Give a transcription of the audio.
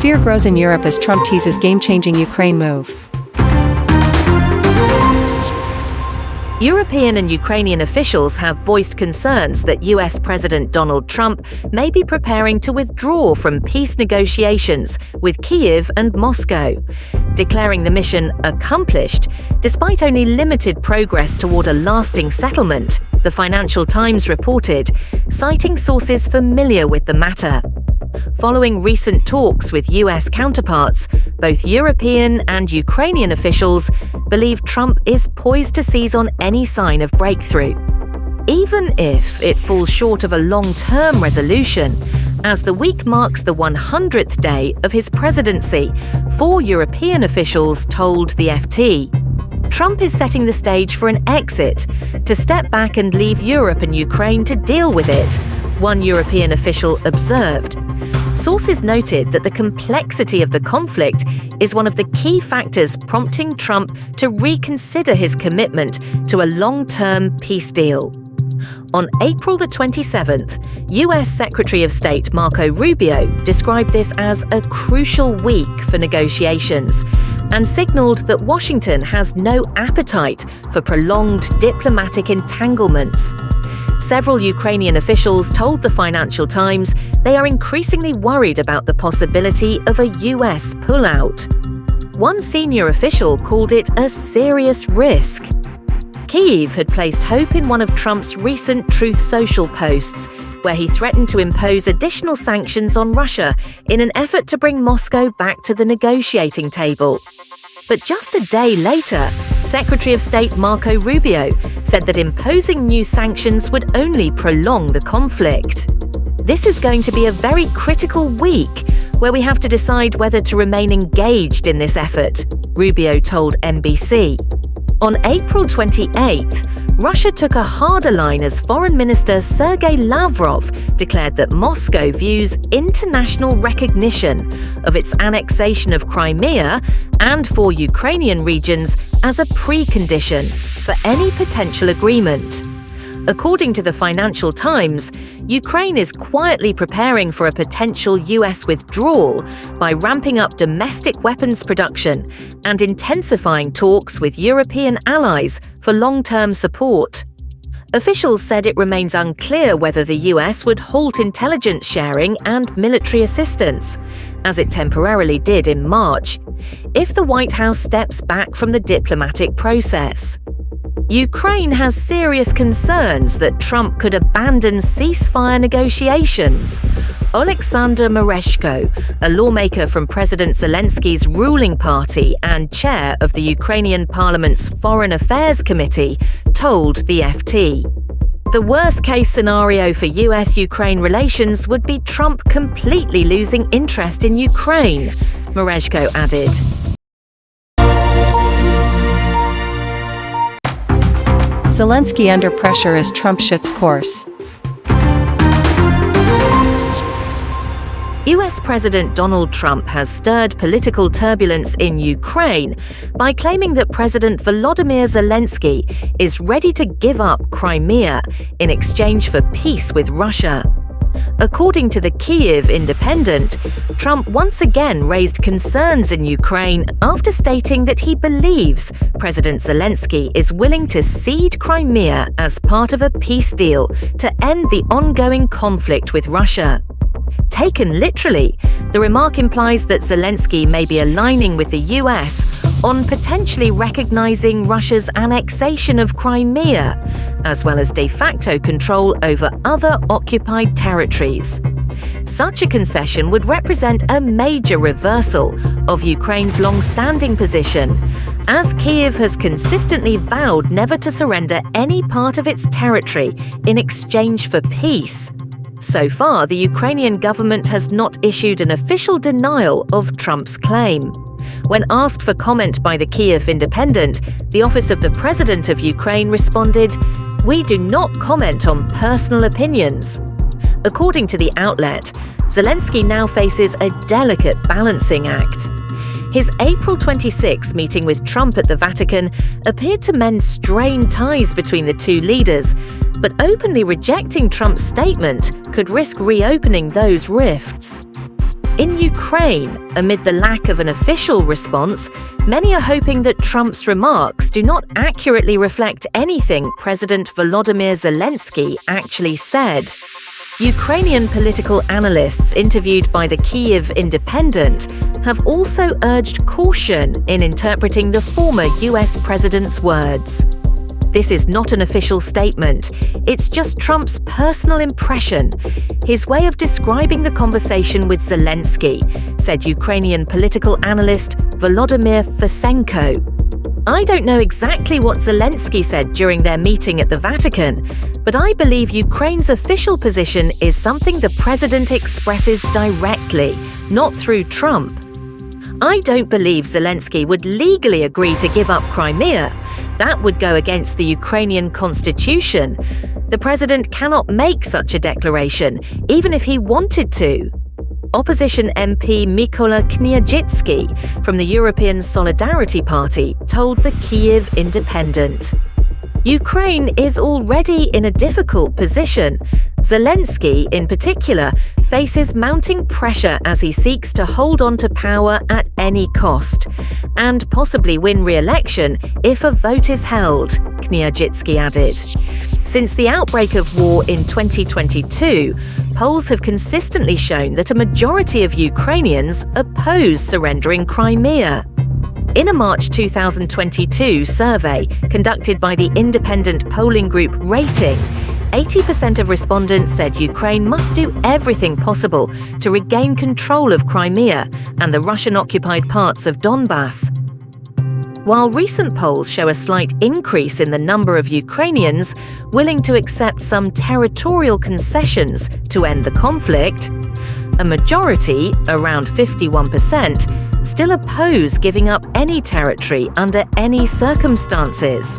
Fear grows in Europe as Trump teases game-changing Ukraine move. European and Ukrainian officials have voiced concerns that US President Donald Trump may be preparing to withdraw from peace negotiations with Kyiv and Moscow, declaring the mission accomplished despite only limited progress toward a lasting settlement, the Financial Times reported, citing sources familiar with the matter. Following recent talks with US counterparts, both European and Ukrainian officials believe Trump is poised to seize on any sign of breakthrough, even if it falls short of a long-term resolution. As the week marks the 100th day of his presidency, 4 European officials told the FT. Trump is setting the stage for an exit, to step back and leave Europe and Ukraine to deal with it, one European official observed. Sources noted that the complexity of the conflict is one of the key factors prompting Trump to reconsider his commitment to a long-term peace deal. On April the 27th, US Secretary of State Marco Rubio described this as a crucial week for negotiations and signaled that Washington has no appetite for prolonged diplomatic entanglements. Several Ukrainian officials told the Financial Times they are increasingly worried about the possibility of a US pullout. One senior official called it a serious risk. Kyiv had placed hope in one of Trump's recent Truth Social posts, where he threatened to impose additional sanctions on Russia in an effort to bring Moscow back to the negotiating table. But just a day later, Secretary of State Marco Rubio said that imposing new sanctions would only prolong the conflict. This is going to be a very critical week where we have to decide whether to remain engaged in this effort, Rubio told NBC. On April 28th, Russia took a harder line as Foreign Minister Sergei Lavrov declared that Moscow views international recognition of its annexation of Crimea and 4 Ukrainian regions as a precondition for any potential agreement. According to the Financial Times, Ukraine is quietly preparing for a potential US withdrawal by ramping up domestic weapons production and intensifying talks with European allies for long-term support. Officials said it remains unclear whether the US would halt intelligence sharing and military assistance, as it temporarily did in March, if the White House steps back from the diplomatic process. Ukraine has serious concerns that Trump could abandon ceasefire negotiations. Oleksandr Mereshko, a lawmaker from President Zelensky's ruling party and chair of the Ukrainian Parliament's Foreign Affairs Committee, told the FT. The worst-case scenario for US-Ukraine relations would be Trump completely losing interest in Ukraine, Mereshko added. Zelensky under pressure as Trump shifts course. US President Donald Trump has stirred political turbulence in Ukraine by claiming that President Volodymyr Zelensky is ready to give up Crimea in exchange for peace with Russia. According to the Kyiv Independent, Trump once again raised concerns in Ukraine after stating that he believes President Zelensky is willing to cede Crimea as part of a peace deal to end the ongoing conflict with Russia. Taken literally, the remark implies that Zelensky may be aligning with the US on potentially recognizing Russia's annexation of Crimea, as well as de facto control over other occupied territories. Such a concession would represent a major reversal of Ukraine's long-standing position, as Kyiv has consistently vowed never to surrender any part of its territory in exchange for peace. So far, the Ukrainian government has not issued an official denial of Trump's claim. When asked for comment by the Kyiv Independent, the Office of the President of Ukraine responded, "We do not comment on personal opinions." According to the outlet, Zelensky now faces a delicate balancing act. His April 26 meeting with Trump at the Vatican appeared to mend strained ties between the two leaders, but openly rejecting Trump's statement could risk reopening those rifts. In Ukraine, amid the lack of an official response, many are hoping that Trump's remarks do not accurately reflect anything President Volodymyr Zelensky actually said. Ukrainian political analysts interviewed by the Kyiv Independent have also urged caution in interpreting the former US president's words. This is not an official statement, it's just Trump's personal impression, his way of describing the conversation with Zelensky, said Ukrainian political analyst Volodymyr Fesenko. I don't know exactly what Zelensky said during their meeting at the Vatican, but I believe Ukraine's official position is something the president expresses directly, not through Trump. I don't believe Zelensky would legally agree to give up Crimea. That would go against the Ukrainian constitution. The president cannot make such a declaration, even if he wanted to. Opposition MP Mykola Kniajitzki from the European Solidarity Party told the Kyiv Independent. Ukraine is already in a difficult position. Zelensky, in particular, faces mounting pressure as he seeks to hold on to power at any cost, and possibly win re-election if a vote is held, Kniajitzki added. Since the outbreak of war in 2022, polls have consistently shown that a majority of Ukrainians oppose surrendering Crimea. In a March 2022 survey conducted by the independent polling group Rating, 80% of respondents said Ukraine must do everything possible to regain control of Crimea and the Russian-occupied parts of Donbass. While recent polls show a slight increase in the number of Ukrainians willing to accept some territorial concessions to end the conflict, a majority, around 51%, still oppose giving up any territory under any circumstances.